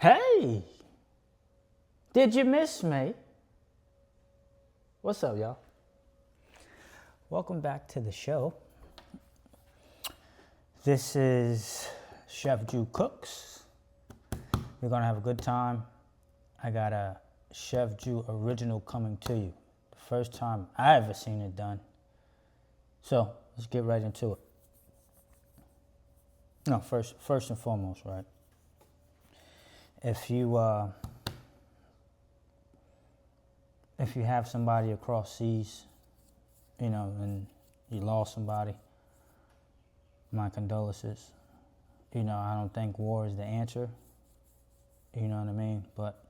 Hey, did you miss me? What's up, y'all? Welcome back to the show. This is ChefJuCooks. We're gonna have a good time. I got a ChefJu original coming to you. The first time I ever seen it done. So let's get right into it. No, first and foremost, right? If you have somebody across seas, and you lost somebody, my condolences. I don't think war is the answer. You know what I mean? But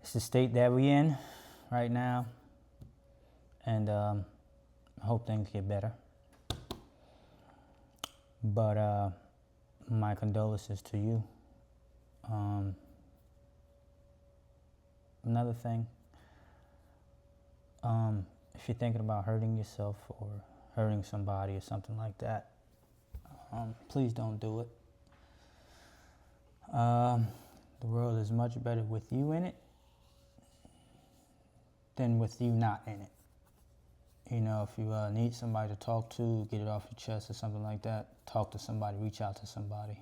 it's the state that we in right now, and I hope things get better. But my condolences to you. Another thing, if you're thinking about hurting yourself or hurting somebody or something like that, please don't do it. The world is much better with you in it than with you not in it. If you need somebody to talk to, get it off your chest or something like that, talk to somebody, reach out to somebody.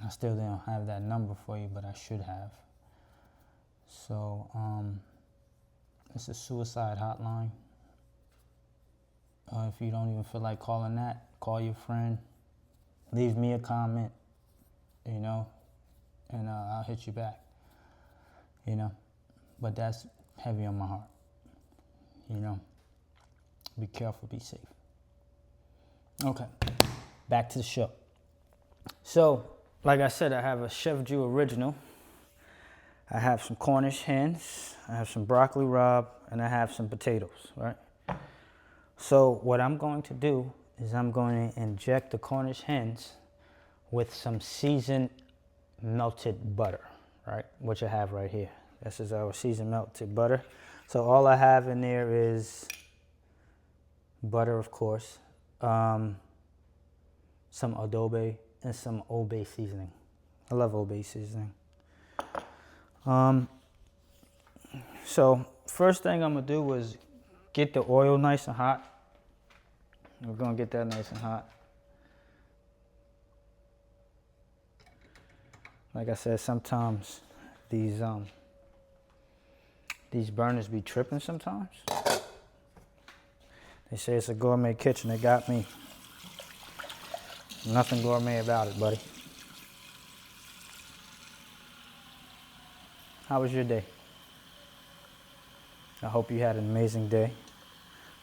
I still don't have that number for you, but I should have. So, it's a suicide hotline. If you don't even feel like calling that, call your friend. Leave me a comment, and I'll hit you back. But that's heavy on my heart. Be careful, be safe. Okay, back to the show. So, like I said, I have a ChefJu original. I have some Cornish hens, I have some broccoli rabe, and I have some potatoes, right? So what I'm going to do is I'm going to inject the Cornish hens with some seasoned melted butter, right? Which I have right here. This is our seasoned melted butter. So all I have in there is butter, of course, some adobe, and some Old Bay seasoning. I love Old Bay seasoning. So first thing I'm gonna do is get the oil nice and hot. We're gonna get that nice and hot. Like I said, sometimes these burners be tripping sometimes. They say it's a gourmet kitchen. They got me. Nothing gourmet about it, buddy. How was your day? I hope you had an amazing day.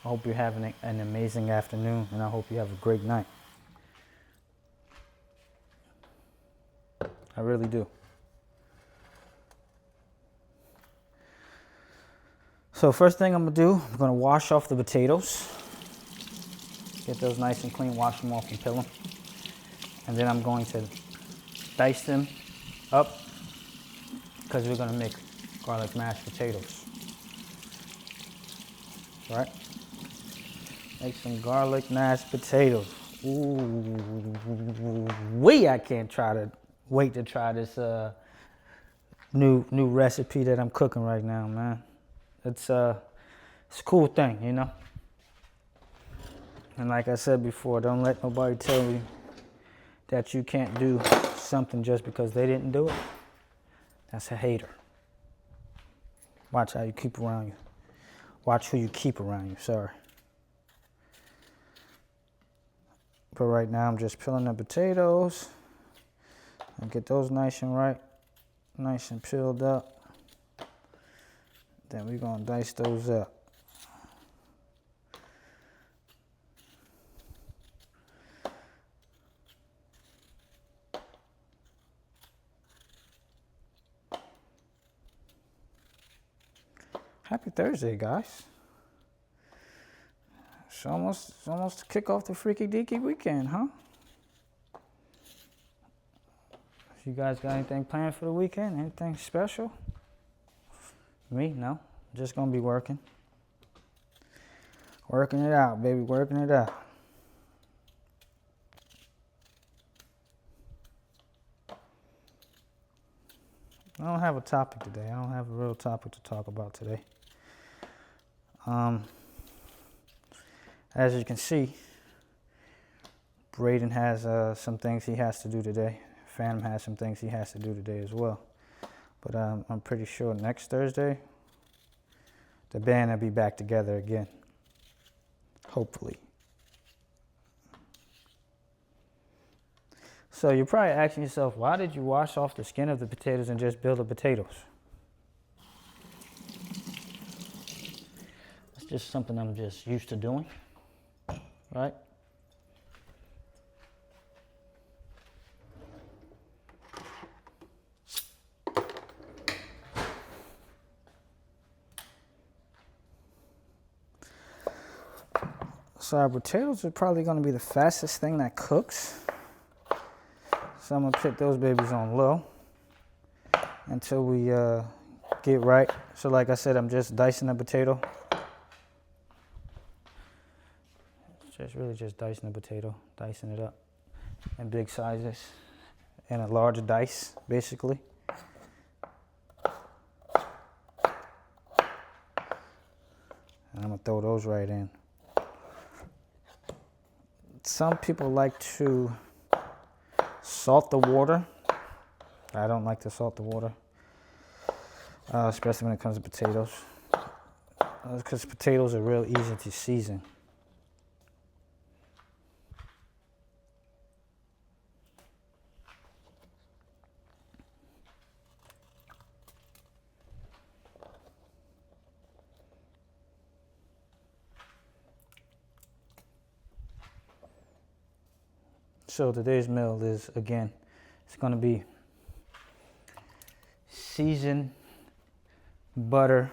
I hope you're having an amazing afternoon, and I hope you have a great night. I really do. So first thing I'm gonna do, I'm gonna wash off the potatoes. Get those nice and clean, wash them off and peel them. And then I'm going to dice them up because we're gonna make garlic mashed potatoes. Right? Make some garlic mashed potatoes. Ooh, I can't wait to try this new recipe that I'm cooking right now, man. It's a cool thing, And like I said before, don't let nobody tell you that you can't do something just because they didn't do it. That's a hater. Watch how you keep around you. Watch who you keep around you, sorry. But right now I'm just peeling the potatoes. And get those nice and right, nice and peeled up. Then we're gonna dice those up. Happy Thursday, guys. It's almost to kick off the freaky deaky weekend, huh? You guys got anything planned for the weekend? Anything special? Me? No. Just gonna be working. Working it out, baby, working it out. I don't have a topic today. I don't have a real topic to talk about today. As you can see, Braden has some things he has to do today. Phantom has some things he has to do today as well. But I'm pretty sure next Thursday, the band will be back together again. Hopefully. So you're probably asking yourself, why did you wash off the skin of the potatoes and just peel the potatoes? It's just something I'm just used to doing, right? So our potatoes are probably going to be the fastest thing that cooks. So I'm going to put those babies on low until we get right. So like I said, I'm just dicing the potato. Really just dicing the potato, dicing it up in big sizes and a large dice, basically. And I'm going to throw those right in. Some people like to salt the water. I don't like to salt the water, especially when it comes to potatoes, because potatoes are real easy to season. So today's meal is, again, it's going to be seasoned butter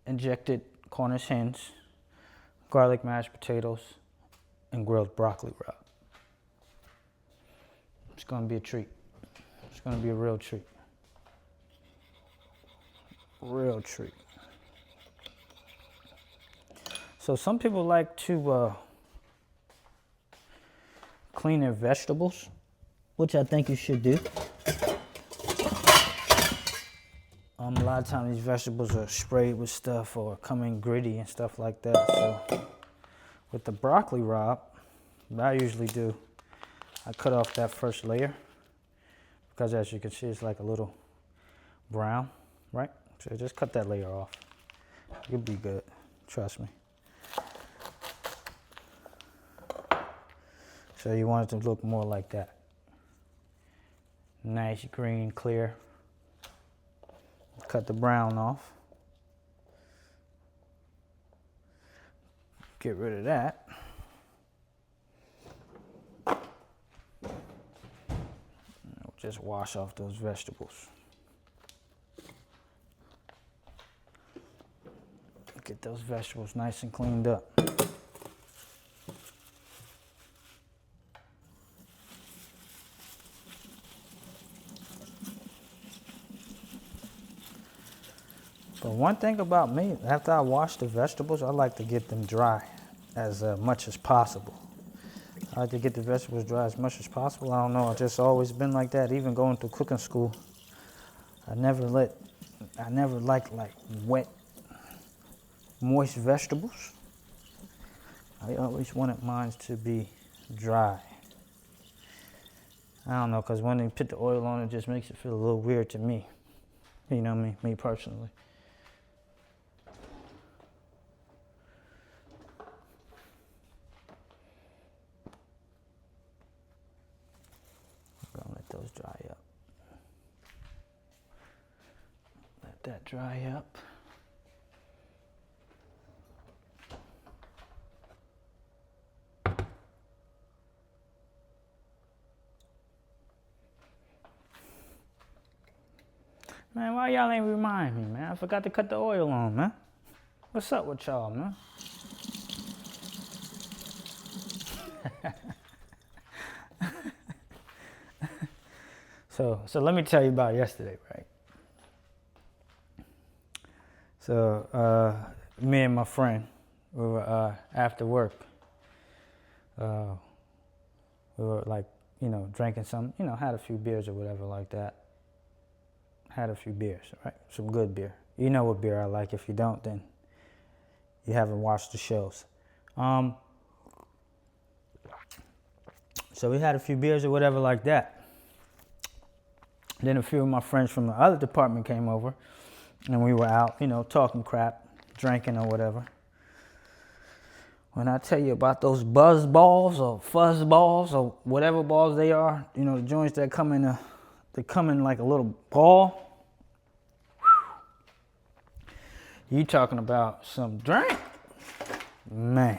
injected Cornish hens, garlic mashed potatoes, and grilled broccoli rabe. It's going to be a treat. It's going to be a real treat. Real treat. So some people like to clean their vegetables, which I think you should do. A lot of times these vegetables are sprayed with stuff or come in gritty and stuff like that. So with the broccoli rabe, what I usually do, I cut off that first layer because as you can see, it's like a little brown, right? So just cut that layer off. You'll be good, trust me. So you want it to look more like that. Nice, green, clear. Cut the brown off. Get rid of that. Just wash off those vegetables. Get those vegetables nice and cleaned up. But one thing about me, after I wash the vegetables, I like to get them dry as much as possible. I like to get the vegetables dry as much as possible. I don't know, I've just always been like that. Even going to cooking school, I never liked like wet, moist vegetables. I always wanted mine to be dry. I don't know, because when they put the oil on, it just makes it feel a little weird to me. You know me personally. I'm gonna let those dry up. Let that dry up. Man, why y'all ain't remind me, man? I forgot to cut the oil on, man. What's up with y'all, man? So let me tell you about yesterday, right? So me and my friend, we were after work. We were like, drinking some, had a few beers or whatever like that. had a few beers, right? Some good beer. You know what beer I like. If you don't, then you haven't watched the shows. So we had a few beers or whatever like that. Then a few of my friends from the other department came over, and we were out, you know, talking crap, drinking or whatever. When I tell you about those buzz balls or fuzz balls or whatever balls they are, you know, the joints that come in like a little ball. You talking about some drink? Man,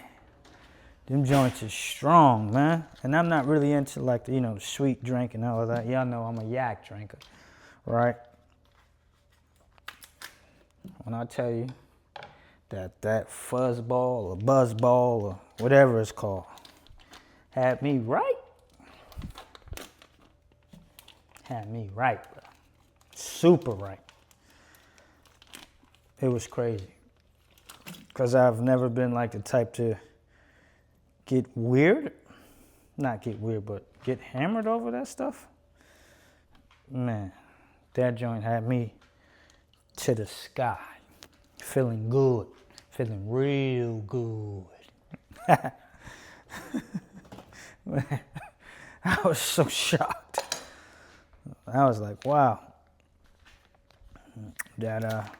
them joints is strong, man. And I'm not really into like the, you know, the sweet drink and all of that. Y'all know I'm a yak drinker, right? When I tell you that fuzz ball or buzz ball or whatever it's called had me right. Had me right, bro. Super right. It was crazy. Because I've never been like the type to get weird. Not get weird, but get hammered over that stuff. Man, that joint had me to the sky. Feeling good. Feeling real good. Man, I was so shocked. I was like, wow. That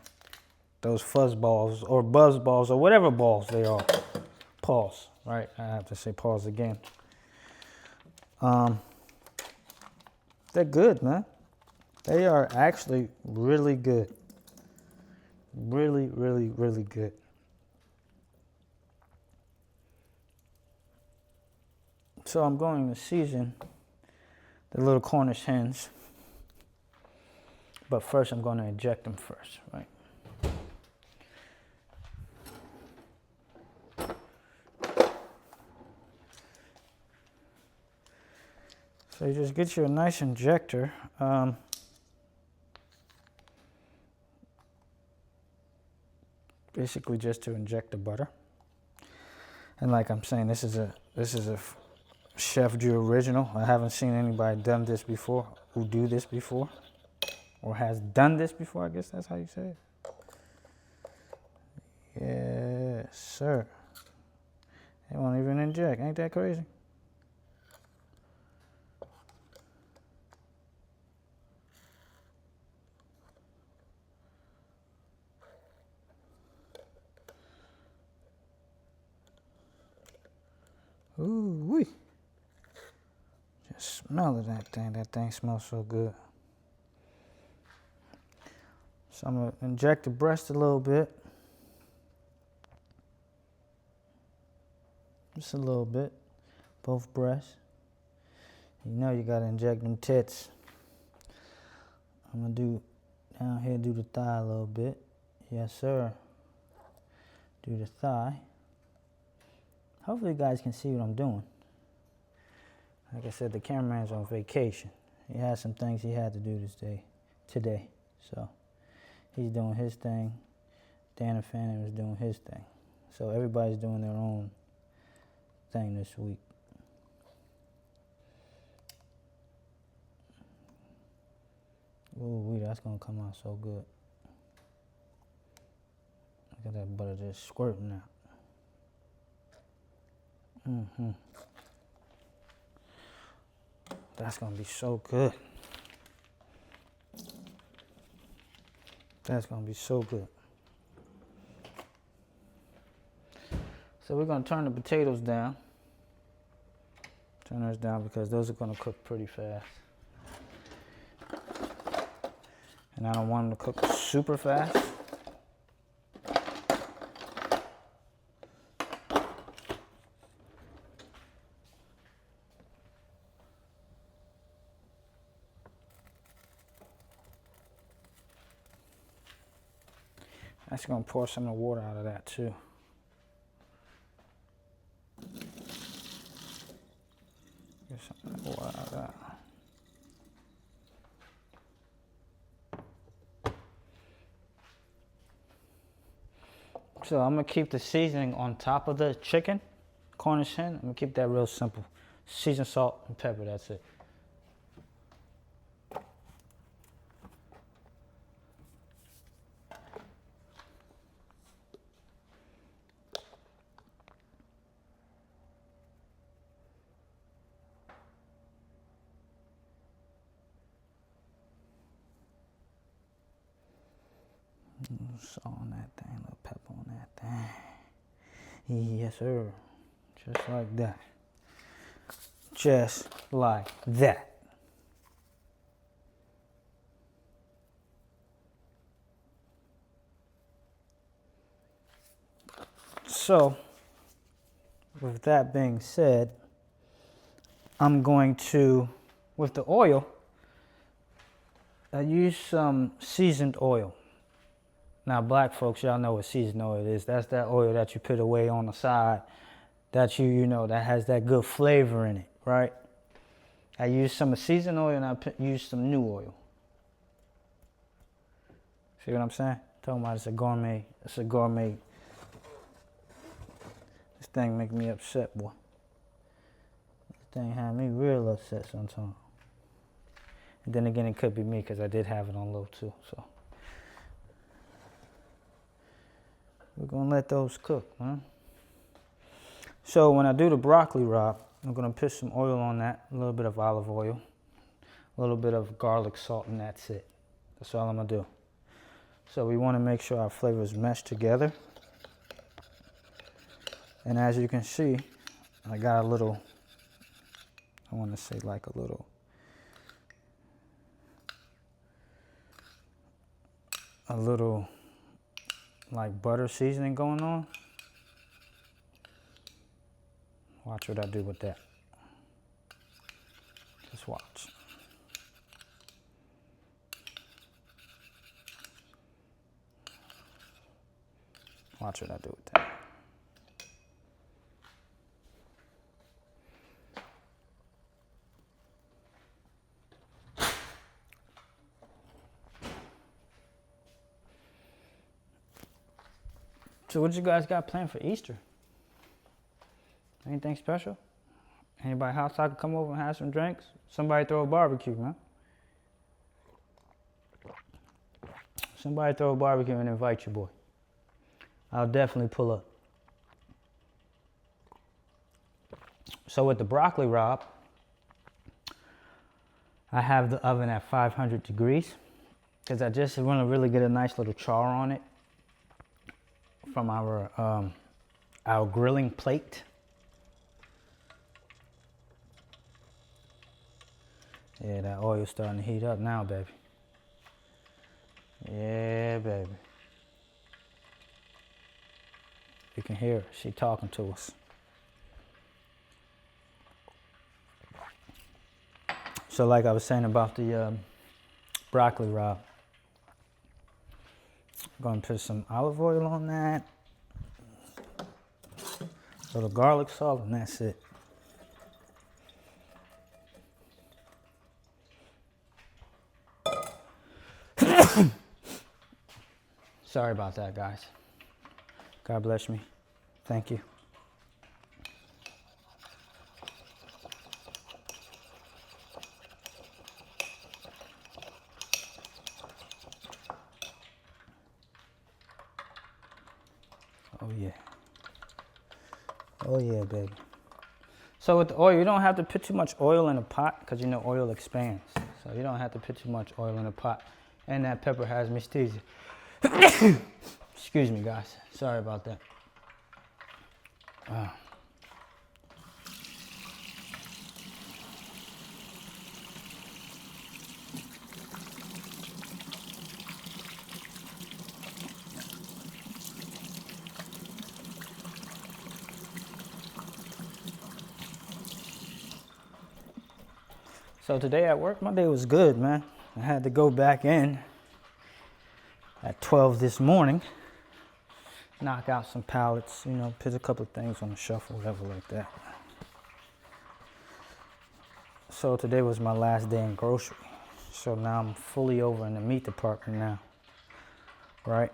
those fuzz balls or buzz balls or whatever balls they are. Pause, right? I have to say pause again. They're good, man. They are actually really good. Really, really, really good. So I'm going to season the little Cornish hens. But first I'm going to inject them first, right? So you just get you a nice injector. Basically just to inject the butter. And like I'm saying, this is a ChefJu original. I haven't seen anybody done this before, who do this before, or has done this before. I guess that's how you say it. Yes, sir. They won't even inject. Ain't that crazy? Ooh wee. Just smell of that thing. That thing smells so good. So I'm going to inject the breast a little bit. Just a little bit. Both breasts. You know you got to inject them tits. I'm going to do down here, do the thigh a little bit. Yes, sir. Do the thigh. Hopefully you guys can see what I'm doing. Like I said, the cameraman's on vacation. He has some things he had to do today. So he's doing his thing. Dan and Fanning was doing his thing. So everybody's doing their own thing this week. Ooh, that's gonna come out so good. Look at that butter just squirting out. That's gonna be so good. That's gonna be so good. So we're gonna turn the potatoes down. Turn those down because those are gonna cook pretty fast. And I don't want them to cook super fast. That's gonna pour some of the water out of that too. Get some of the water out of that. So I'm gonna keep the seasoning on top of the chicken, Cornish hen. I'm gonna keep that real simple. Season, salt, and pepper, that's it. salt on that thing, a little pepper on that thing. Yes, sir. Just like that. Just like that. So, with that being said, I'm going to, with the oil, I use some seasoned oil. Now, black folks, y'all know what seasoned oil is. That's that oil that you put away on the side, that you know, that has that good flavor in it, right? I use some seasoned oil and I use some new oil. See what I'm saying? Talking about it's a gourmet. This thing make me upset, boy. This thing had me real upset sometimes. And then again, it could be me because I did have it on low too. So we're gonna let those cook, man. So when I do the broccoli rabe, I'm gonna put some oil on that, a little bit of olive oil, a little bit of garlic salt, and that's it. That's all I'm gonna do. So we wanna make sure our flavors mesh together. And as you can see, I got a little, I wanna say like a little, like butter seasoning going on. Watch what I do with that. Just watch. Watch what I do with that. So what you guys got planned for Easter? Anything special? Anybody house I could come over and have some drinks? Somebody throw a barbecue, man. Somebody throw a barbecue and invite your boy. I'll definitely pull up. So with the broccoli rabe, I have the oven at 500 degrees because I just want to really get a nice little char on it from our grilling plate. Yeah, that oil's starting to heat up now, baby. Yeah, baby. You can hear her. She talking to us. So like I was saying about the broccoli rabe, I'm going to put some olive oil on that, a little garlic salt, and that's it. Sorry about that, guys. God bless me. Thank you. Oh yeah. Oh yeah, baby. So with the oil, you don't have to put too much oil in a pot because you know oil expands. So you don't have to put too much oil in a pot. And that pepper has me sneezing. Excuse me, guys. Sorry about that. So today at work, my day was good, man. I had to go back in at 12 this morning, knock out some pallets, you know, put a couple of things on the shelf or whatever like that. So today was my last day in grocery. So now I'm fully over in the meat department now, right?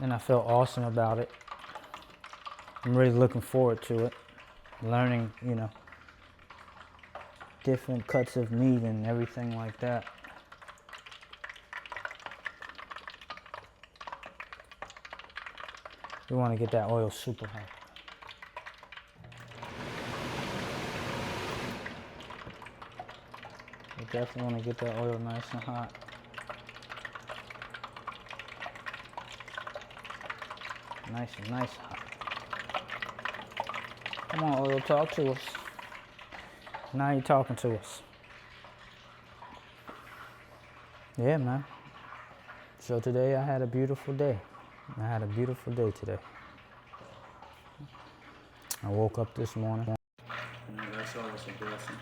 And I feel awesome about it. I'm really looking forward to it. Learning, you know, different cuts of meat and everything like that. We want to get that oil super hot. We definitely want to get that oil nice and hot. Nice and nice hot. Come on, oil, talk to us. Now you're talking to us. Yeah, man. So today I had a beautiful day. I had a beautiful day today. I woke up this morning. That's always a blessing.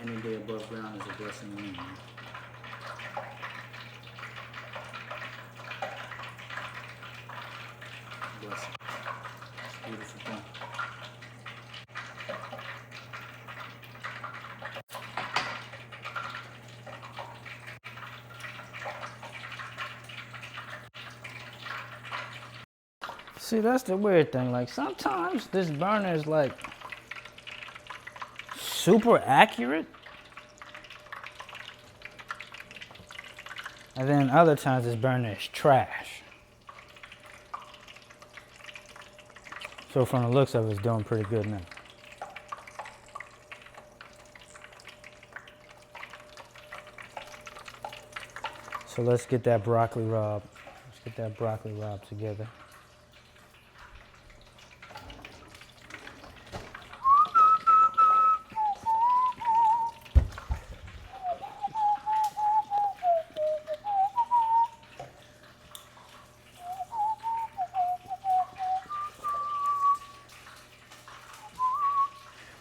Any day above ground is a blessing to me, man. Blessing. It's a beautiful thing. See, that's the weird thing. Like, sometimes this burner is like super accurate. And then other times this burner is trash. So from the looks of it, it's doing pretty good now. So let's get that broccoli rabe. Let's get that broccoli rabe together.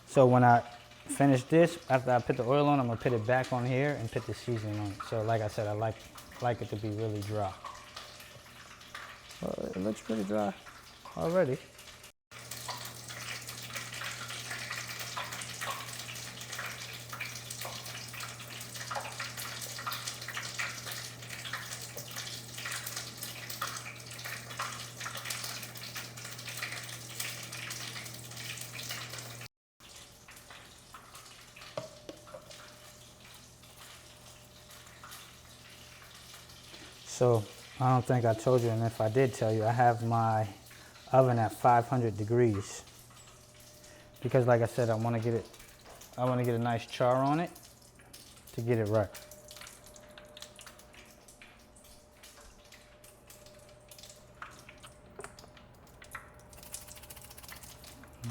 So when I finish this, after I put the oil on, I'm gonna put it back on here and put the seasoning on it. So like I said, I like it to be really dry. Well, it looks pretty dry already. So I don't think I told you, and if I did tell you, I have my oven at 500 degrees because, like I said, I want to get a nice char on it to get it right.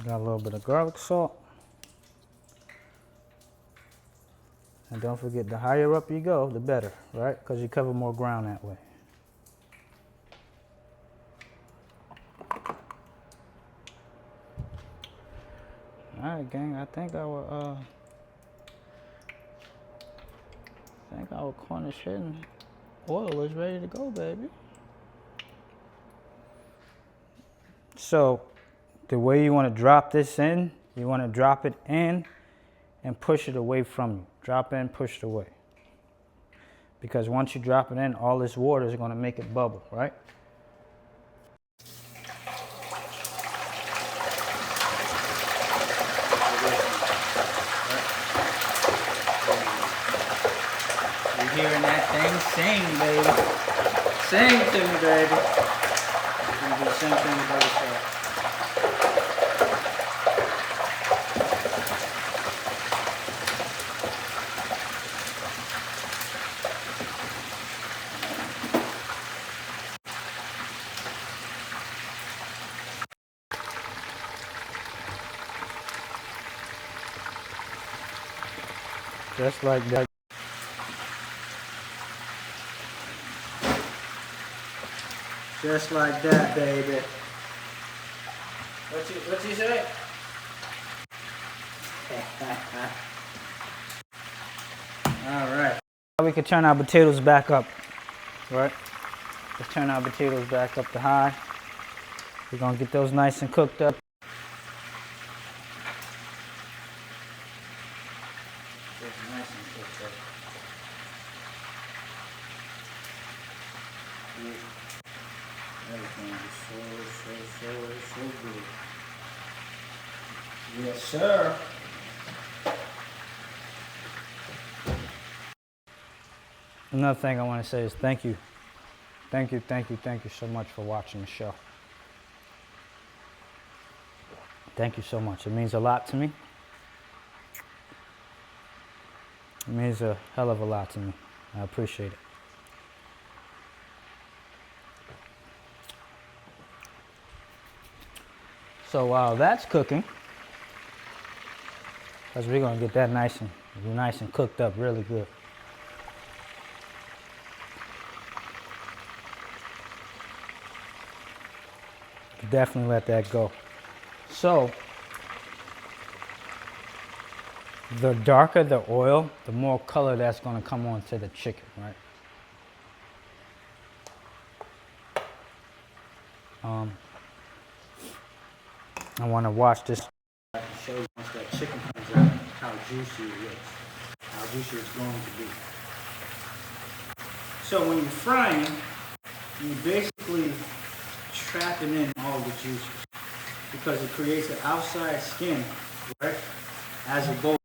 Got a little bit of garlic salt. And don't forget, the higher up you go, the better, right? Because you cover more ground that way. All right, gang, I think our Cornish hen oil is ready to go, baby. So the way you want to drop this in, you want to drop it in and push it away from you. Drop in, push it away. Because once you drop it in, all this water is going to make it bubble, right? You're hearing that thing? Sing, baby. Sing to me, baby. It's going to be the same thing with other stuff. Just like that. Just like that, baby. What you say? All right. We can turn our potatoes back up, right? Let's turn our potatoes back up to high. We're gonna get those nice and cooked up. Nice and cooked up. Everything is so good. Yes, sir. Another thing I want to say is thank you. Thank you so much for watching the show. Thank you so much. It means a lot to me. It means a hell of a lot to me. I appreciate it. So while that's cooking, because we're gonna get that nice and cooked up really good. Definitely let that go. So the darker the oil, the more color that's gonna come onto the chicken, right? I wanna watch this. I can show you once that chicken comes out, how juicy it is, how juicy it's going to be. So when you're frying, you basically trapping in all the juices because it creates an outside skin, right, as it goes.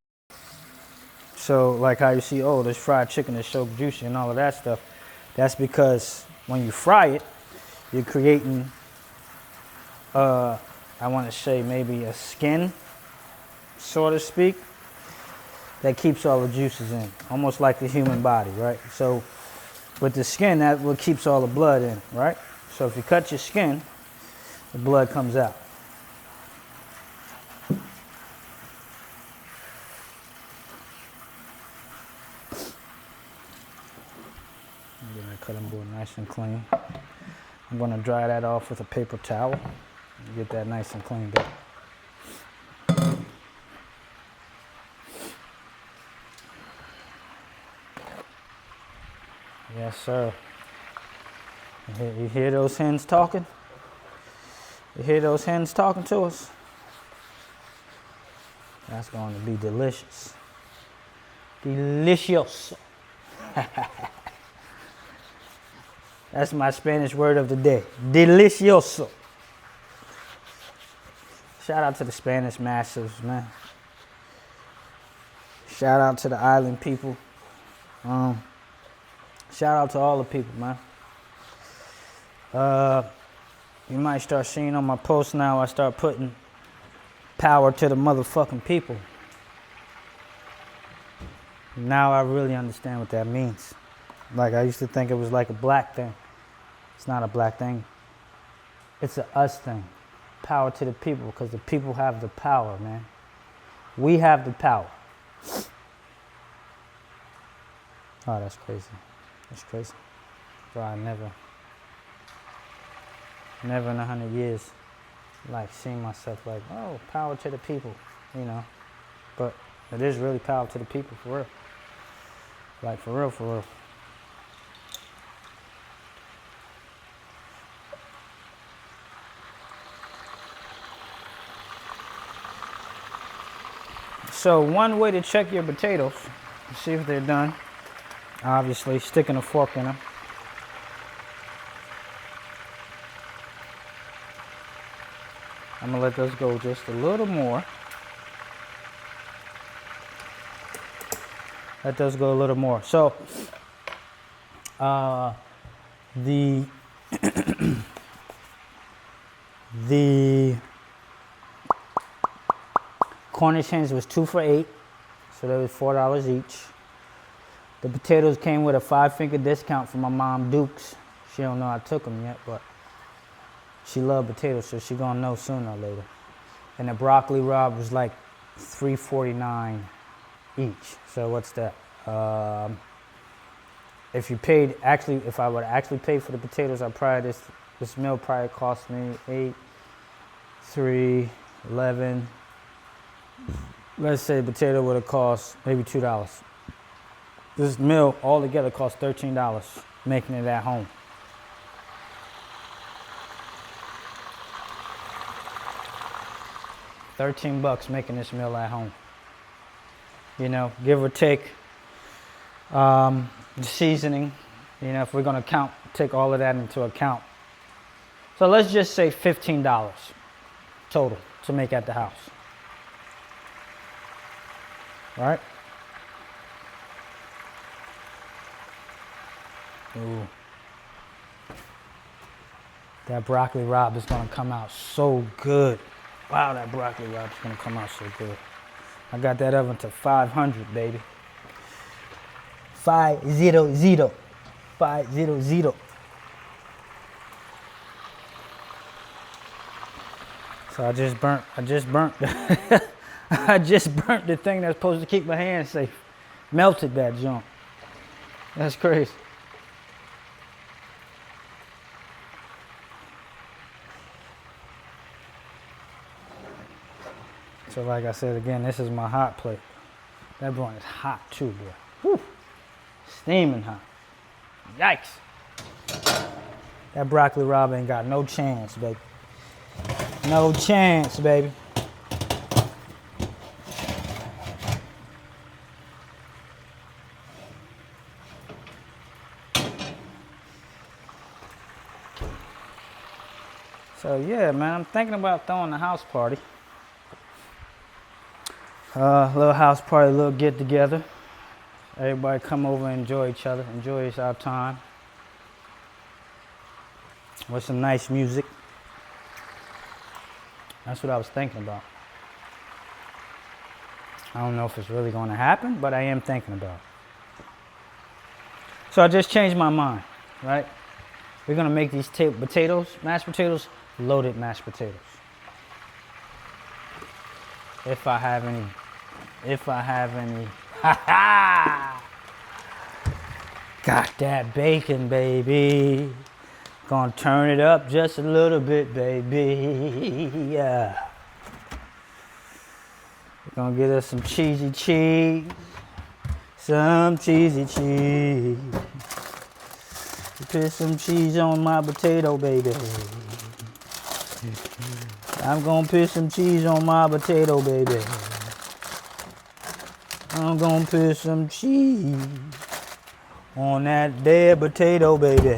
So like how you see, oh, this fried chicken is so juicy and all of that stuff. That's because when you fry it, you're creating, I want to say maybe a skin, so to speak, that keeps all the juices in, almost like the human body, right? So with the skin, that's what keeps all the blood in, right? So if you cut your skin, the blood comes out. I'm gonna cut them board nice and clean. I'm gonna dry that off with a paper towel and get that nice and cleaned up. Yes, sir. You hear those hens talking? You hear those hens talking to us? That's going to be delicious. Delicious. That's my Spanish word of the day. Delicioso. Shout out to the Spanish masters, man. Shout out to the island people. Shout out to all the people, man. You might start seeing on my posts now, I start putting power to the motherfucking people. Now I really understand what that means. Like, I used to think it was like a black thing. It's not a black thing. It's a us thing. Power to the people, because the people have the power, man. We have the power. Oh, that's crazy. That's crazy. Bro, I never in 100 years, like, seen myself like, oh, power to the people, you know. But it is really power to the people, for real. Like, for real, for real. So one way to check your potatoes, see if they're done, obviously sticking a fork in them. I'm gonna let those go just a little more. Let those go a little more. So the the Cornish hens was 2 for $8, so that was $4 each. The potatoes came with a 5-finger discount from my mom, Dukes. She don't know I took them yet, but she loved potatoes, so she gonna know sooner or later. And the broccoli rabe was like $3.49 each. So what's that? If you paid, actually, if I would actually pay for the potatoes, I probably this meal probably cost me 8, 3, 11. Let's say the potato would have cost maybe $2. This meal altogether cost $13, making it at home. $13 making this meal at home. You know, give or take the seasoning. You know, if we're gonna take all of that into account. So let's just say $15 total to make at the house. All right? Ooh. That broccoli rabe is gonna come out so good. Wow, that broccoli rabe is gonna come out so good. I got that oven to 500, baby. 500. 500. So I just burnt I just burnt the thing that's supposed to keep my hands safe. Melted that junk. That's crazy. So like I said again, this is my hot plate. That joint is hot too, boy. Whew. Steaming hot. Yikes. That broccoli rabe ain't got no chance, baby. No chance, baby. So yeah, man, I'm thinking about throwing a house party. Little house party, little get together. Everybody come over and enjoy each other, enjoy our time. With some nice music. That's what I was thinking about. I don't know if it's really going to happen, but I am thinking about it. So I just changed my mind, right? We're going to make these potatoes, mashed potatoes, loaded mashed potatoes. If I have any. Ha ha! Got that bacon, baby. Gonna turn it up just a little bit, baby. Yeah. We're gonna get us some cheesy cheese. Some cheesy cheese. Put some cheese on my potato, baby. I'm gonna put some cheese on my potato, baby. I'm gonna put some cheese on that dead potato, baby.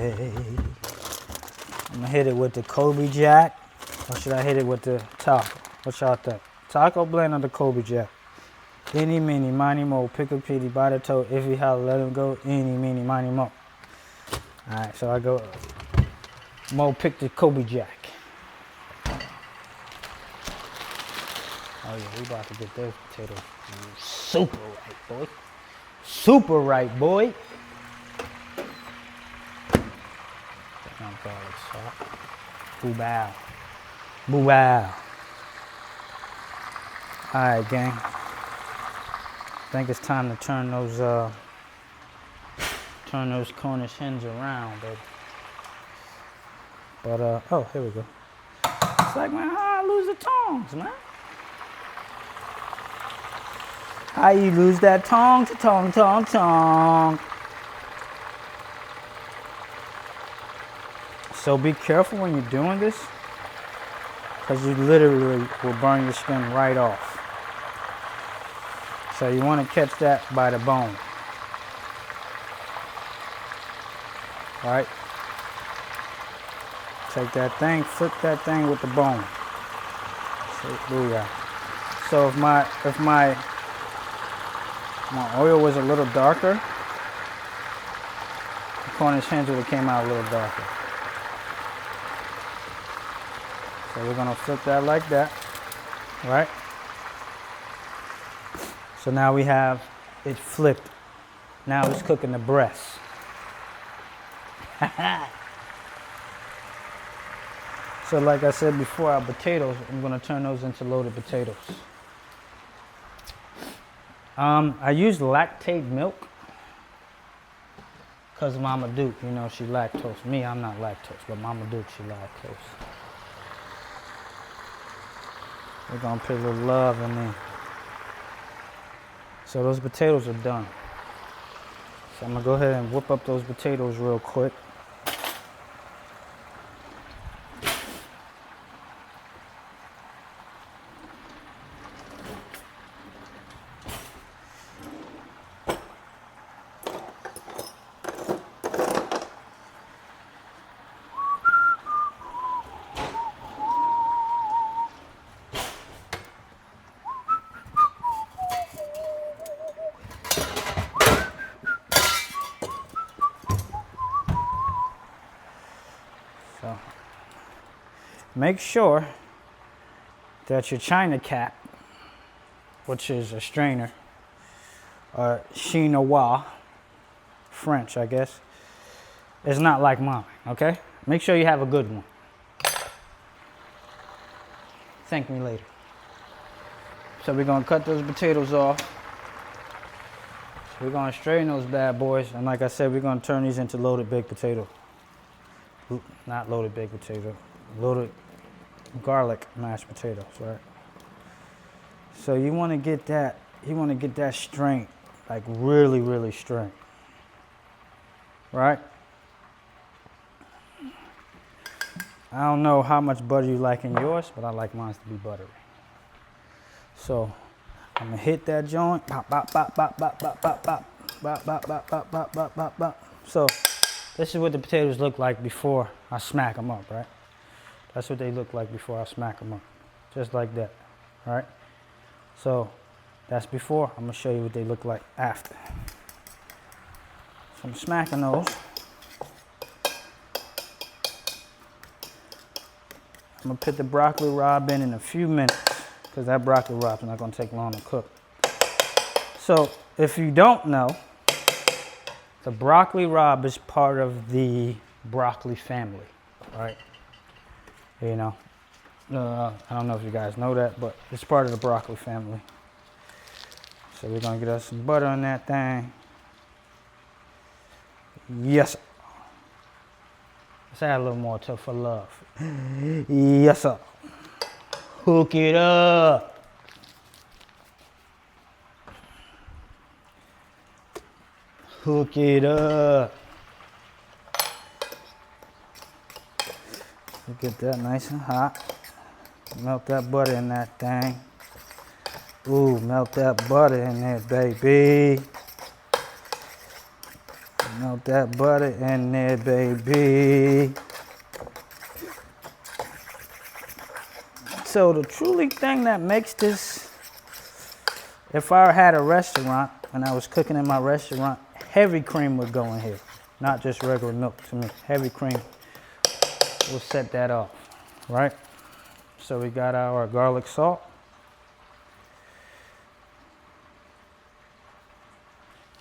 I'm gonna hit it with the Kobe Jack, or should I hit it with the taco? What y'all think? Taco blend or the Kobe Jack? Eeny, meeny, miny, mo, pick a pity, by the toe, if he holler, let him go, eeny, meeny, miny, mo. Alright, so I go, Mo pick the Kobe Jack. Oh yeah, we about to get those potatoes super right, boy. Super right, boy. Garlic salt. Boo bow. Boo bow. Alright, gang. I think it's time to turn those Cornish hens around, baby. But oh, here we go. It's like, man, how I lose the tongs, man? How you lose that tong to tong tong tong? So be careful when you're doing this, because you literally will burn your skin right off. So you want to catch that by the bone. Right? Take that thing, flip that thing with the bone. So, booyah. So if my oil was a little darker, the Cornish hens would have came out a little darker. So we're gonna flip that like that, right? So now we have it flipped. Now it's cooking the breast. So like I said before, our potatoes, I'm gonna turn those into loaded potatoes. I used lactate milk because Mama Duke, you know, she lactose. Me, I'm not lactose, but Mama Duke, she lactose. We're gonna put a little love in there. So those potatoes are done. So I'm gonna go ahead and whip up those potatoes real quick. So make sure that your China cap, which is a strainer, or chinois, French, I guess, is not like mine, okay? Make sure you have a good one. thank me later. So we're gonna cut those potatoes off. We're gonna strain those bad boys, and like I said, we're gonna turn these into loaded baked potato. Not loaded baked potato, loaded garlic mashed potatoes, right? So you wanna get that, strained, like really, really strained, right? I don't know how much butter you like in yours, but I like mine to be buttery. So I'm gonna hit that joint, pop, pop, pop, pop, pop, pop, pop, pop, pop, pop, pop, pop, pop, pop, pop, pop. So this is what the potatoes look like before I smack them up, right? That's what they look like before I smack them up, just like that, right? So that's before. I'm gonna show you what they look like after. So I'm smacking those. I'm gonna put the broccoli rabe in a few minutes because that broccoli rabe is not gonna take long to cook. So if you don't know, the broccoli rabe is part of the broccoli family, right? You know, I don't know if you guys know that, but it's part of the broccoli family. So we're gonna get us some butter on that thing. Yes, sir. Let's add a little more for love. Yes, sir. Hook it up. Hook it up. Get that nice and hot. Melt that butter in that thing. Ooh, melt that butter in there, baby. Melt that butter in there, baby. So the truly thing that makes this, if I had a restaurant and I was cooking in my restaurant, heavy cream would go in here, not just regular milk to me. Heavy cream will set that off, right? So we got our garlic salt.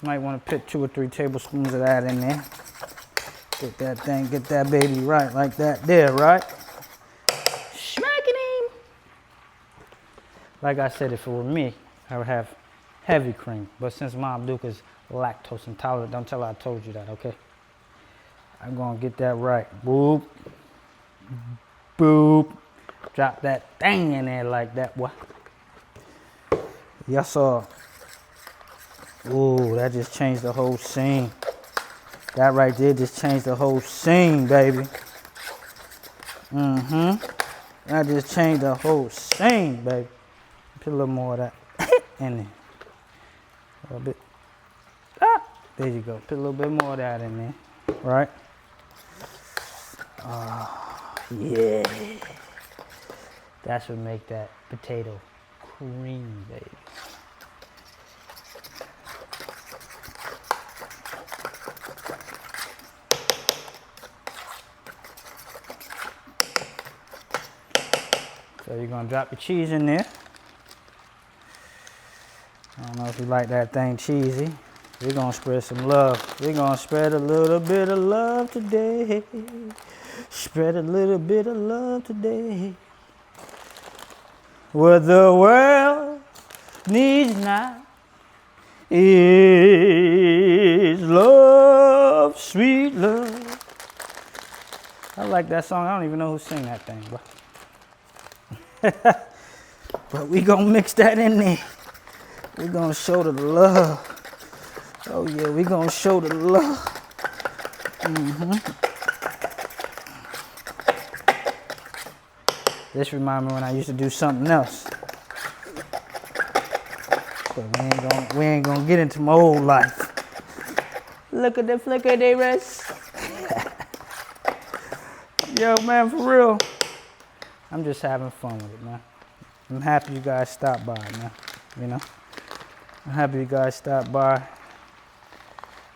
Might want to put 2 or 3 tablespoons of that in there. Get that thing, get that baby right like that there, right? Smacking him. Like I said, if it were me, I would have heavy cream. But since Mom Duke is lactose intolerant, don't tell her I told you that, okay? I'm gonna get that right. Boop. Boop. Drop that thing in there like that, boy. Yes, sir. Ooh, that just changed the whole scene. That right there just changed the whole scene, baby. That just changed the whole scene, baby. Put a little more of that in there. A little bit. Ah, there you go. Put a little bit more of that in there, right? Yeah. That's what make that potato cream, baby. So you're gonna drop your cheese in there. I don't know if you like that thing cheesy. We're gonna spread some love. We're gonna spread a little bit of love today. Spread a little bit of love today. What the world needs now is love, sweet love. I like that song. I don't even know who sang that thing, but but we gonna mix that in there. We gonna show the love. Oh yeah, we gonna show the love. This reminds me when I used to do something else. But we ain't gonna get into my old life. Look at the flick of their wrist. Yo, man, for real. I'm just having fun with it, man. I'm happy you guys stopped by, man. You know? I'm happy you guys stopped by.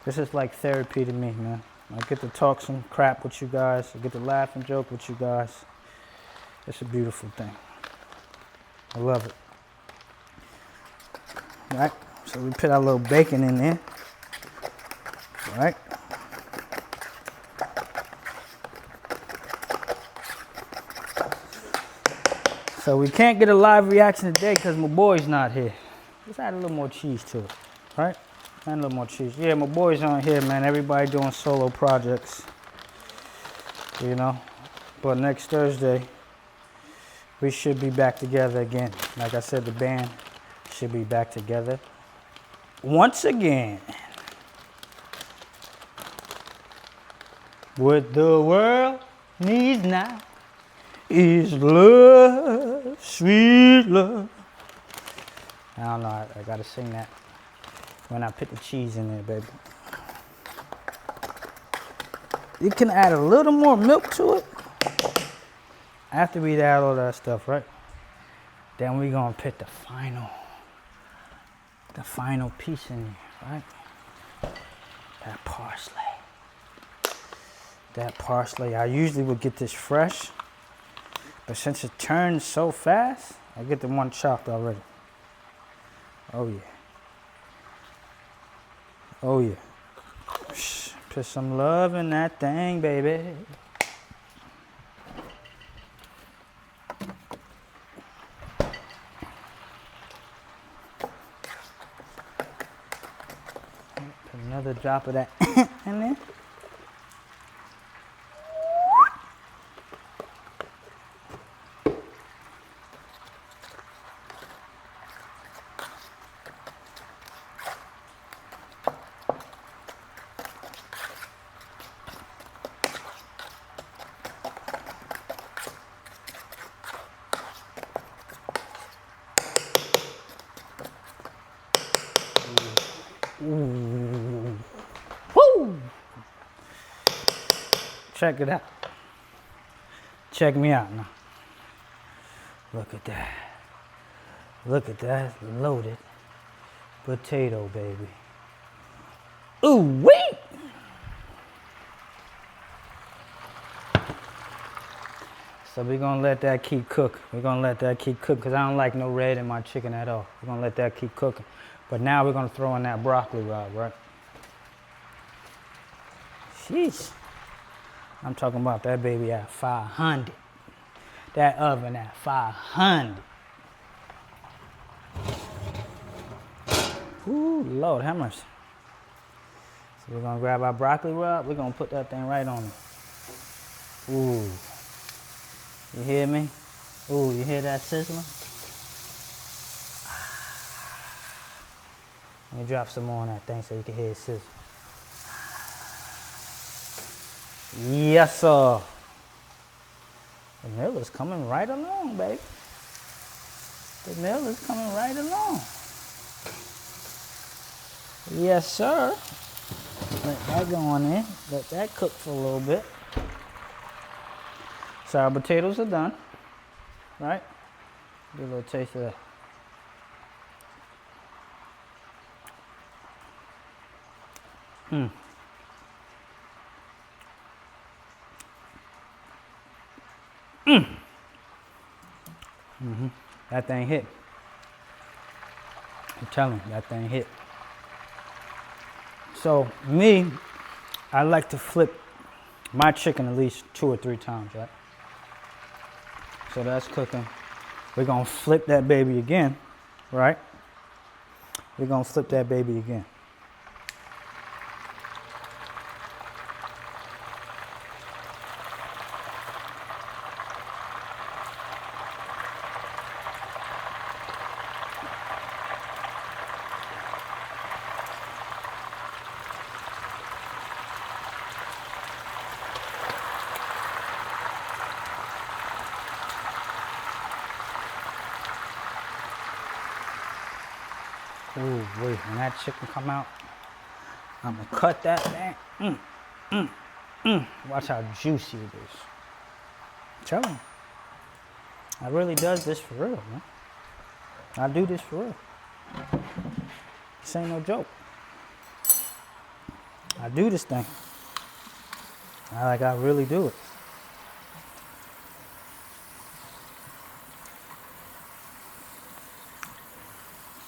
This is like therapy to me, man. I get to talk some crap with you guys. I get to laugh and joke with you guys. It's a beautiful thing. I love it. All right? So we put our little bacon in there. All right? So we can't get a live reaction today because my boy's not here. Let's add a little more cheese to it, right? Add a little more cheese. Yeah, my boys aren't here, man. Everybody doing solo projects, you know. But next Thursday, we should be back together again. Like I said, the band should be back together once again. What the world needs now is love, sweet love. I don't know, I gotta sing that when I put the cheese in there, baby. You can add a little more milk to it after we add all that stuff, right? Then we're gonna put the final piece in there, right? That parsley. That parsley, I usually would get this fresh, but since it turns so fast, I get the one chopped already. Oh yeah. Oh yeah. Put some love in that thing, baby. Put another drop of that in there. Ooh. Woo! Check it out. Check me out now. Look at that. Look at that loaded potato, baby. Ooh, wait! So we're gonna let that keep cooking. We're gonna let that keep cooking because I don't like no red in my chicken at all. We're gonna let that keep cooking. But now we're gonna throw in that broccoli rabe, right? Sheesh. I'm talking about that baby at 500. That oven at 500. Ooh, Lord, how much? So we're gonna grab our broccoli rabe. We're gonna put that thing right on it. Ooh. You hear me? Ooh, you hear that sizzling? Let me drop some more on that thing so you can hear it sizzle. Yes, sir. The meal is coming right along, baby. The meal is coming right along. Yes, sir. Let that go on in. Let that cook for a little bit. So our potatoes are done, right? Get a little taste of that. That thing hit. I'm telling you, that thing hit. So me, I like to flip my chicken at least 2 or 3 times, right? So that's cooking. We're gonna flip that baby again, right? We're gonna flip that baby again. Ooh, wait, when that chicken come out, I'm gonna cut that thing. Watch how juicy it is. Tell him. I really does this for real, man. I do this for real. This ain't no joke. I do this thing. I really do it.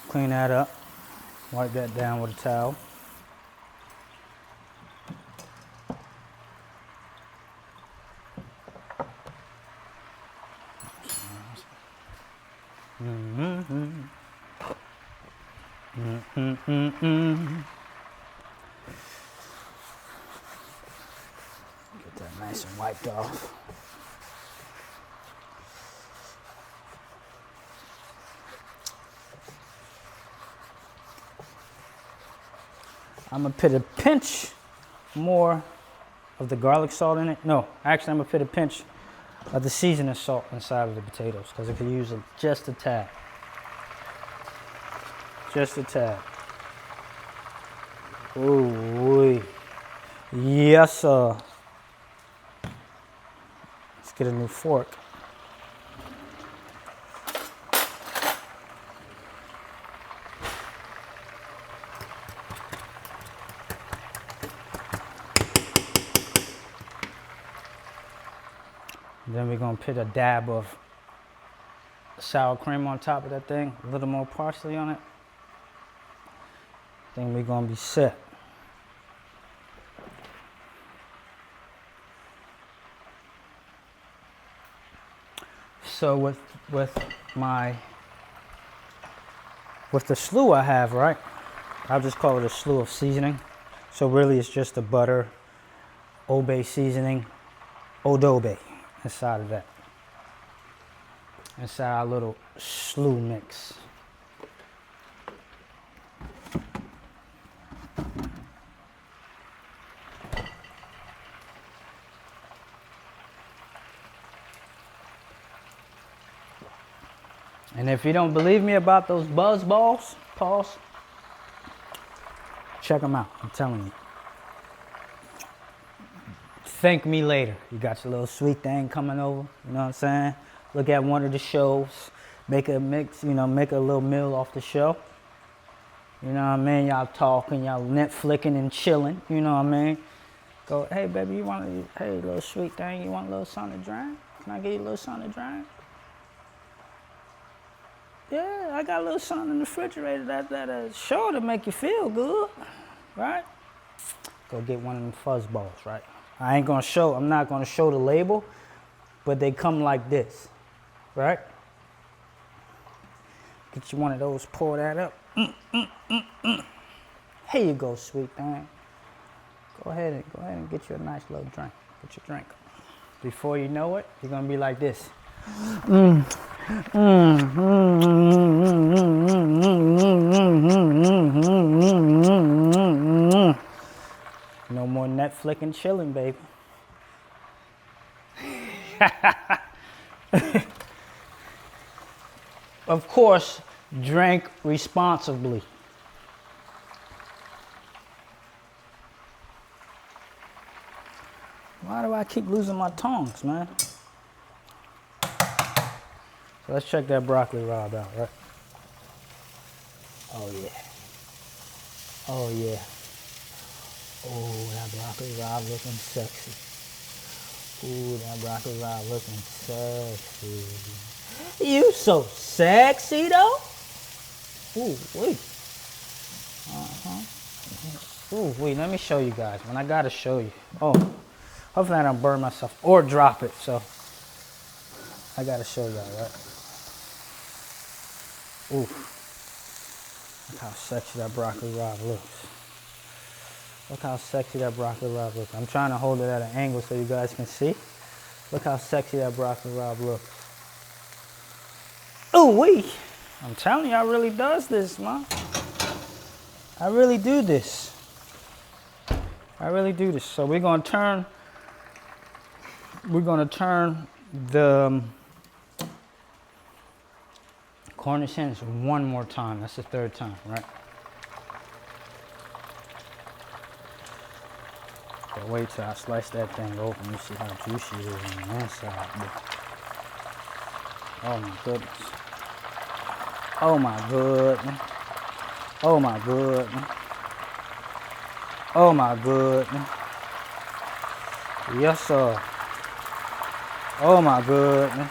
Clean that up. Wipe that down with a towel. Mm-hmm. Mm-hmm. Get that nice and wiped off. I'm gonna put a pinch more of the garlic salt in it. No, actually I'm gonna put a pinch of the seasoning salt inside of the potatoes because I could use it just a tad. Just a tad. Ooh, yes sir. Let's get a new fork. Then we're gonna put a dab of sour cream on top of that thing, a little more parsley on it. Then we're gonna be set. So with the slew I have, right? I'll just call it a slew of seasoning. So really it's just the butter, Old Bay seasoning, Odobe inside of that. Inside our little slew mix. And if you don't believe me about those buzz balls, pause, check them out, I'm telling you. Thank me later. You got your little sweet thing coming over, you know what I'm saying? Look at one of the shows, make a mix, you know, make a little meal off the show. You know what I mean? Y'all talking, y'all Netflixing and chilling, you know what I mean? Go, hey baby, you want hey little sweet thing, you want a little something to drink? Can I give you a little something to drink? Yeah, I got a little something in the refrigerator that sure to make you feel good, right? Go get one of them fuzz balls, right? I'm not gonna show the label, but they come like this, right? Get you one of those, pour that up. Here you go, sweet thing. Go ahead and get you a nice little drink. Get your drink. Before you know it, you're gonna be like this. No more Netflix and chilling, baby. Of course, drink responsibly. Why do I keep losing my tongs, man? So let's check that broccoli rabe out, right? Oh yeah. Oh yeah. Oh, that broccoli rabe looking sexy. Ooh, that broccoli rabe looking sexy. You so sexy though. Ooh, wait. Ooh, wait, let me show you guys. When I gotta show you. Oh, hopefully I don't burn myself or drop it, so I gotta show y'all, right? Ooh. Look how sexy that broccoli rabe looks. Look how sexy that broccoli rabe looks. I'm trying to hold it at an angle so you guys can see. Look how sexy that broccoli rabe looks. Ooh wee! I'm telling you, I really does this, man. I really do this. I really do this. So we're gonna turn the Cornish hens one more time. That's the third time, right? But wait till I slice that thing open. You see how juicy it is on the inside. Oh my goodness. Oh my goodness. Oh my goodness. Oh my goodness. Yes, sir. Oh my goodness.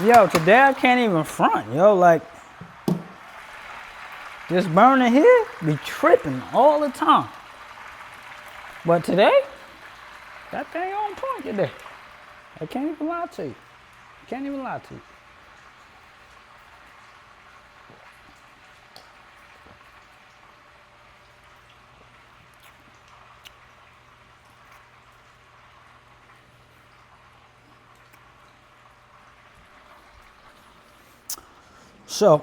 Yo, today I can't even front, yo, like, this burner here be tripping all the time. But today, that thing on point today. I can't even lie to you. Can't even lie to you. So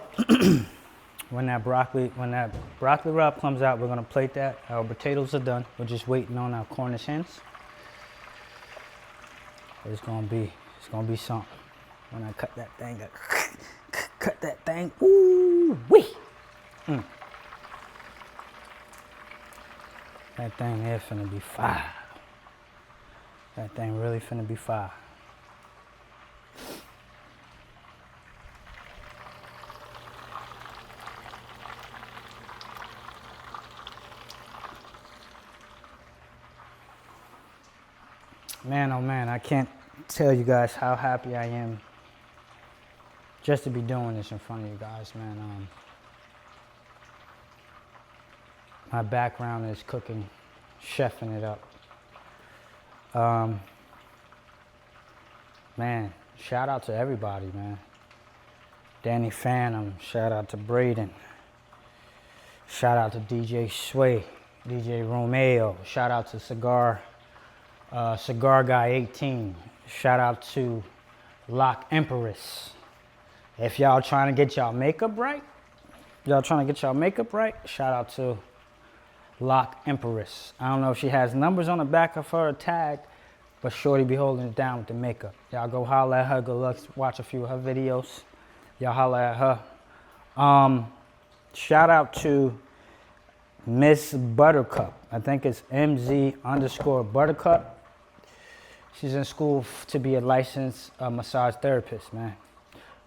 when that broccoli rabe comes out, we're gonna plate that. Our potatoes are done. We're just waiting on our Cornish hens. It's gonna be something when I cut that thing up. Cut that thing. Ooh wee. That thing there finna be fire. That thing really finna be fire. Man, oh man, I can't tell you guys how happy I am just to be doing this in front of you guys, man. My background is cooking, chefing it up. Man, shout out to everybody, man. Danny Phantom, shout out to Braden. Shout out to DJ Sway, DJ Romeo. Shout out to Cigar Guy 18. Shout out to Lock Empress. If y'all trying to get y'all makeup right, shout out to Lock Empress. I don't know if she has numbers on the back of her tag, but shorty be holding it down with the makeup. Y'all go holler at her, go watch a few of her videos. Y'all holler at her. Shout out to Miss Buttercup. I think it's MZ_Buttercup. She's in school to be a licensed massage therapist, man.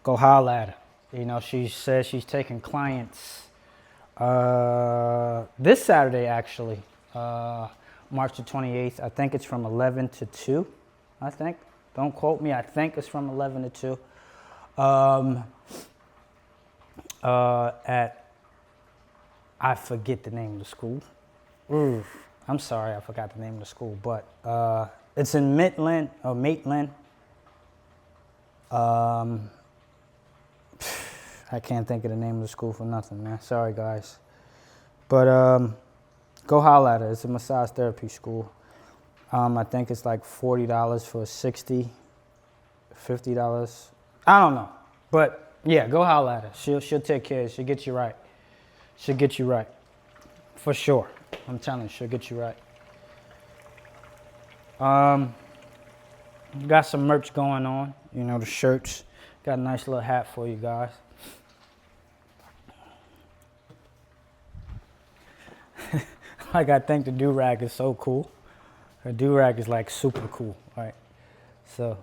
Go holler at her. You know, she says she's taking clients this Saturday, actually, March the 28th. I think it's from 11 to 2, I think. Don't quote me. I think it's from 11 to 2. I forget the name of the school. I'm sorry, I forgot the name of the school, but it's in Maitland. I can't think of the name of the school for nothing, man. Sorry, guys. But go holler at her. It's a massage therapy school. I think it's like $40 for 60, $50. I don't know. But yeah, go holler at her. She'll take care of it. She'll get you right. She'll get you right. For sure. I'm telling you, she'll get you right. Got some merch going on. You know, the shirts. Got a nice little hat for you guys. Like, I think the do-rag is so cool. The do-rag is like super cool, right? So,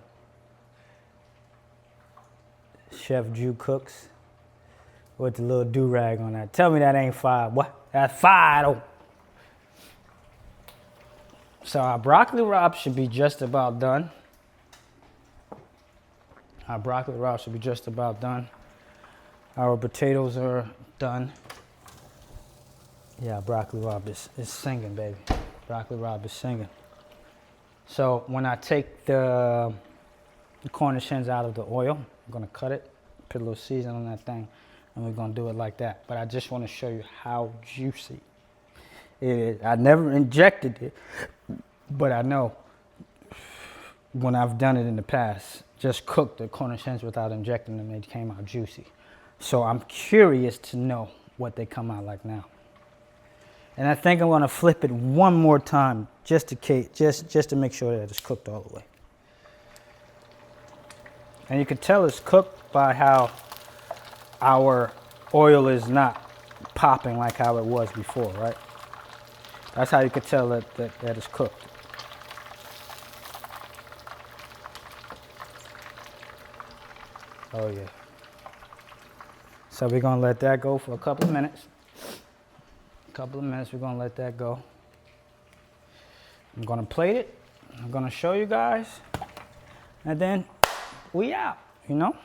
ChefJuCooks with the little do-rag on that. Tell me that ain't fire. What? That's fire though. So our broccoli rabe should be just about done. Our potatoes are done. Yeah, broccoli rabe is singing, baby. Broccoli rabe is singing. So when I take the Cornish hens out of the oil, I'm gonna cut it, put a little seasoning on that thing, and we're gonna do it like that. But I just wanna show you how juicy it is. I never injected it, but I know when I've done it in the past, just cooked the Cornish hens without injecting them, they came out juicy. So I'm curious to know what they come out like now. And I think I'm gonna flip it one more time just to make sure that it's cooked all the way. And you can tell it's cooked by how our oil is not popping like how it was before, right? That's how you can tell that it's cooked. Oh yeah. So we're gonna let that go for a couple of minutes. We're gonna let that go. I'm gonna plate it. I'm gonna show you guys. And then we out, you know?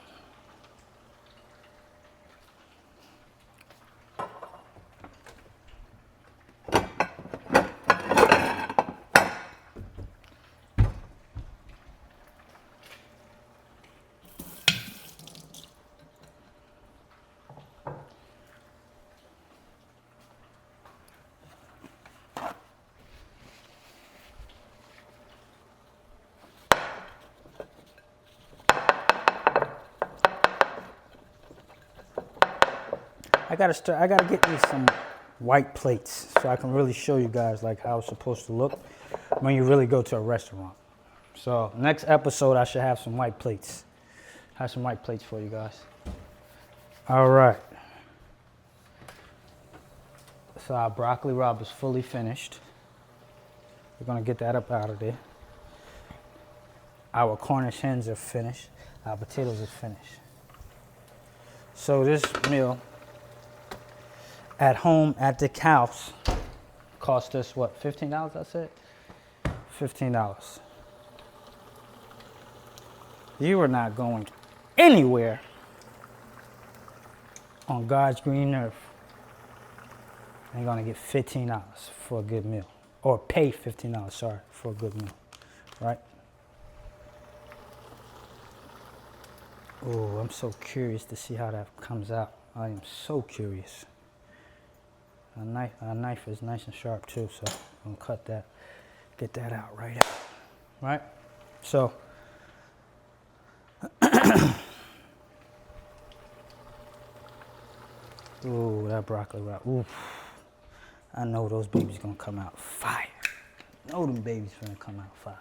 I gotta get me some white plates so I can really show you guys like how it's supposed to look when you really go to a restaurant. So next episode, I should have some white plates. Have some white plates for you guys. All right. So our broccoli rabe is fully finished. We're gonna get that up out of there. Our Cornish hens are finished. Our potatoes are finished. So this meal at home at the house cost us what, $15 I said? $15. You are not going anywhere on God's green earth and you're gonna get $15 for a good meal. Or pay $15, sorry, for a good meal, right? Oh, I'm so curious to see how that comes out. I am so curious. Our knife is nice and sharp too, so I'm gonna cut that, get that out right out, right? So, ooh, that broccoli rabe, ooh. I know those babies gonna come out fire. I know them babies gonna come out fire.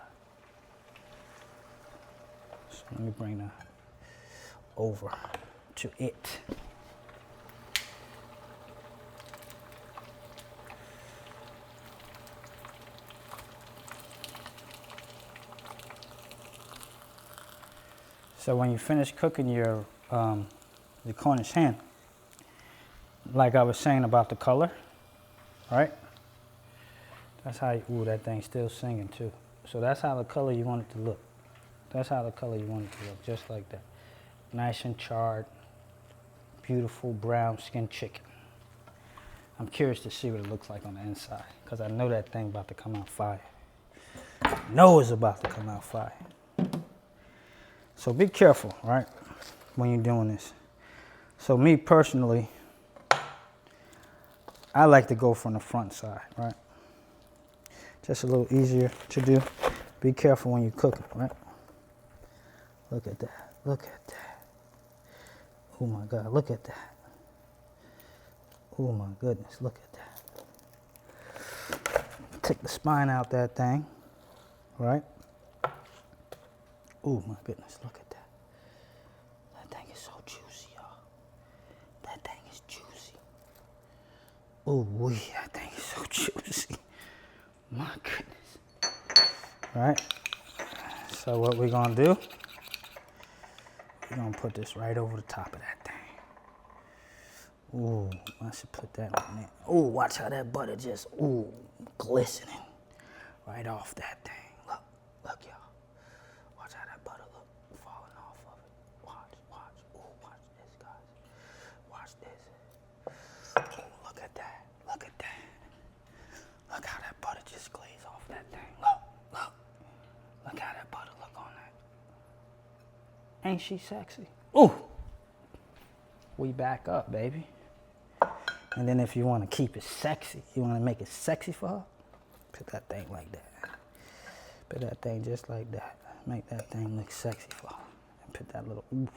So let me bring that over to it. So when you finish cooking your the Cornish hen, like I was saying about the color, right? That's how, ooh, that thing's still singing too. So that's how the color you want it to look. That's how the color you want it to look, just like that. Nice and charred, beautiful brown skinned chicken. I'm curious to see what it looks like on the inside, because I know that thing about to come out fire. I know it's about to come out fire. So be careful, right, when you're doing this. So me personally, I like to go from the front side, right? Just a little easier to do. Be careful when you're cooking, right? Look at that, look at that. Oh my God, look at that. Oh my goodness, look at that. Take the spine out that thing, right? Oh my goodness, look at that. That thing is so juicy, y'all. That thing is juicy. Oh, that thing is so juicy. My goodness. Right? So what we're gonna do, we're gonna put this right over the top of that thing. Ooh, I should put that on there. Ooh, watch how that butter just, ooh, glistening right off that thing. Look, look, y'all. Watch how that butter look falling off of it. Watch, watch. Ooh, watch this, guys. Watch this. Ooh, look at that. Look at that. Look how that butter just glazed off that thing. Look, look. Look how that butter look on that. Ain't she sexy? Ooh. We back up, baby. And then if you want to keep it sexy, you want to make it sexy for her, put that thing like that. Put that thing just like that. Make that thing look sexy for her. And put that little ooh,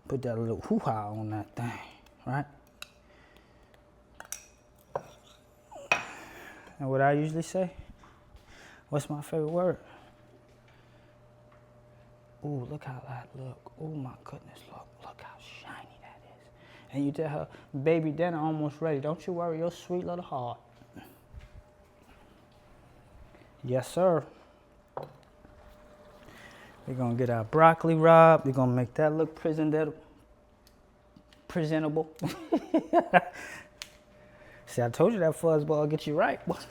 put that little hoo-ha on that thing, right? And what I usually say, what's my favorite word? Ooh, look how that look. Oh my goodness, look how shiny that is. And you tell her, baby, dinner almost ready. Don't you worry your sweet little heart. Yes, sir. We're gonna get our broccoli rabe. We're gonna make that look presentable. See, I told you that fuzzball get you right. That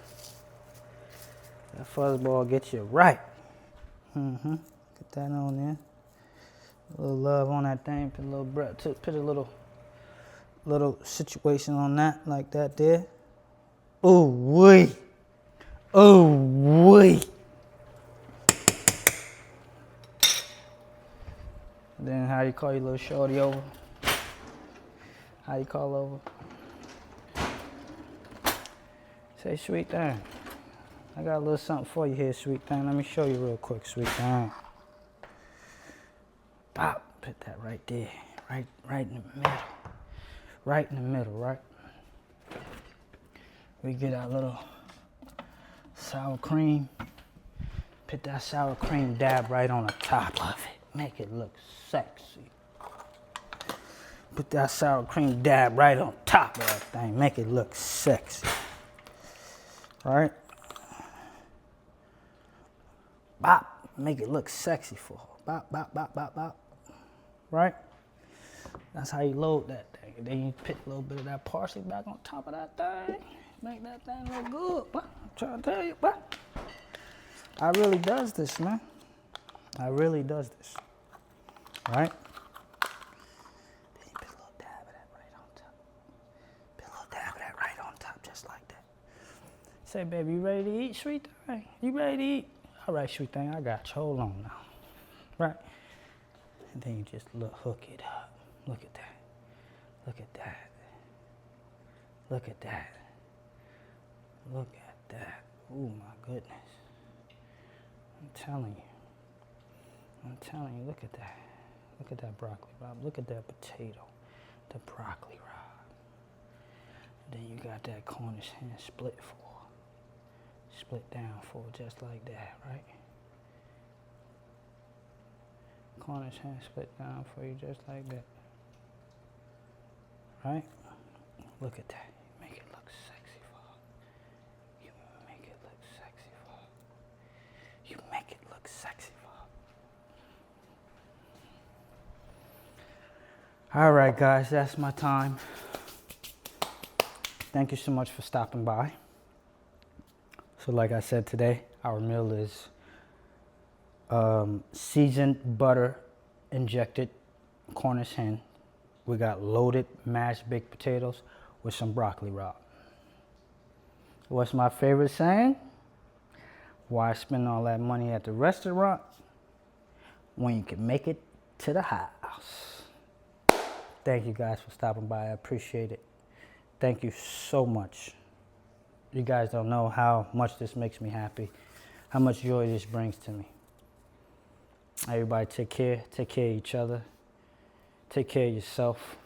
fuzzball gets you right. Mm-hmm. Get that on there. A little love on that thing. Put a little breath. Put a little situation on that, like that there. Ooh wee. Ooh wee. Then how you call your little shorty over? How you call over? Say, sweet thing, I got a little something for you here, sweet thing. Let me show you real quick, sweet thing. Pop, put that right there, right in the middle. right in the middle, right? We get our little sour cream. Put that sour cream dab right on the top of it. Make it look sexy. Put that sour cream dab right on top of that thing. Make it look sexy. Right? Bop. Make it look sexy for her. Bop, bop, bop, bop, bop. Right? That's how you load that thing. And then you put a little bit of that parsley back on top of that thing. Make that thing look good. But I'm trying to tell you, but I really does this, man. I really does this. Right? Put a little dab of that right on top. Put a little dab of that right on top, just like that. Say, baby, you ready to eat, sweet thing? You ready to eat? All right, sweet thing, I got you. Hold on now. Right? And then you just hook it up. Look at that. Look at that. Look at that. Look at that. Oh my goodness. I'm telling you, look at that. Look at that broccoli, Rob. Look at that potato. The broccoli, Rob. And then you got that Cornish hen split down for just like that, right? Cornish hen split down for you just like that. Right? Look at that. Make it look sexy for her. You make it look sexy for her. You make it look sexy for her. All right, guys, that's my time. Thank you so much for stopping by. So like I said today, our meal is seasoned butter injected Cornish hen. We got loaded mashed baked potatoes with some broccoli raw. What's my favorite saying? Why spend all that money at the restaurant when you can make it to the house? Thank you guys for stopping by. I appreciate it. Thank you so much. You guys don't know how much this makes me happy, how much joy this brings to me. Everybody take care of each other, take care of yourself,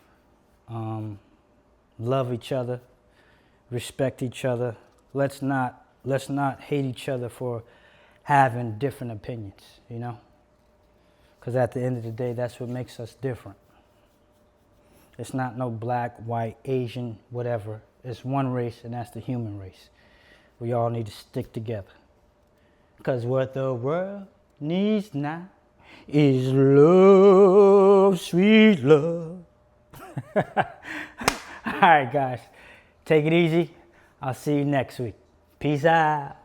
love each other, respect each other. Let's not hate each other for having different opinions, you know? Because at the end of the day, that's what makes us different. It's not no black, white, Asian, whatever. It's one race, and that's the human race. We all need to stick together. Because what the world needs now is love, sweet love. All right, guys. Take it easy. I'll see you next week. Peace out.